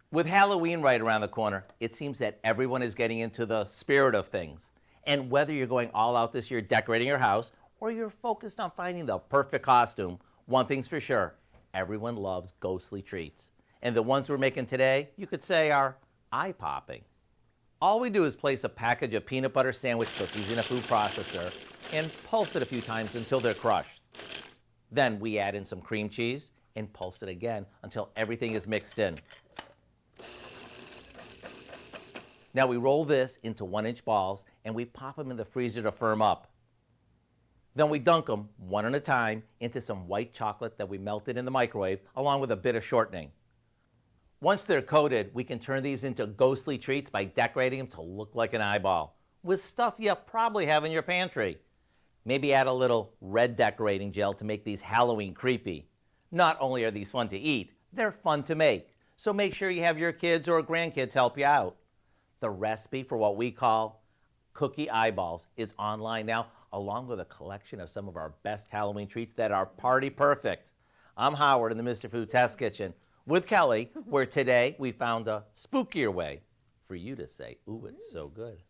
With Halloween right around the corner, it seems that everyone is getting into the spirit of things. And whether you're going all out this year decorating your house or you're focused on finding the perfect costume, one thing's for sure, everyone loves ghostly treats. And the ones we're making today, you could say, are eye-popping. All we do is place a package of peanut butter sandwich cookies in a food processor and pulse it a few times until they're crushed. Then we add in some cream cheese and pulse it again until everything is mixed in. Now we roll this into 1-inch balls and we pop them in the freezer to firm up. Then we dunk them, one at a time, into some white chocolate that we melted in the microwave along with a bit of shortening. Once they're coated, we can turn these into ghostly treats by decorating them to look like an eyeball with stuff you probably have in your pantry. Maybe add a little red decorating gel to make these Halloween creepy. Not only are these fun to eat, they're fun to make. So make sure you have your kids or grandkids help you out. The recipe for what we call cookie eyeballs is online now, along with a collection of some of our best Halloween treats that are party perfect. I'm Howard in the Mr. Food Test Kitchen with Kelly, where today we found a spookier way for you to say, ooh, it's so good.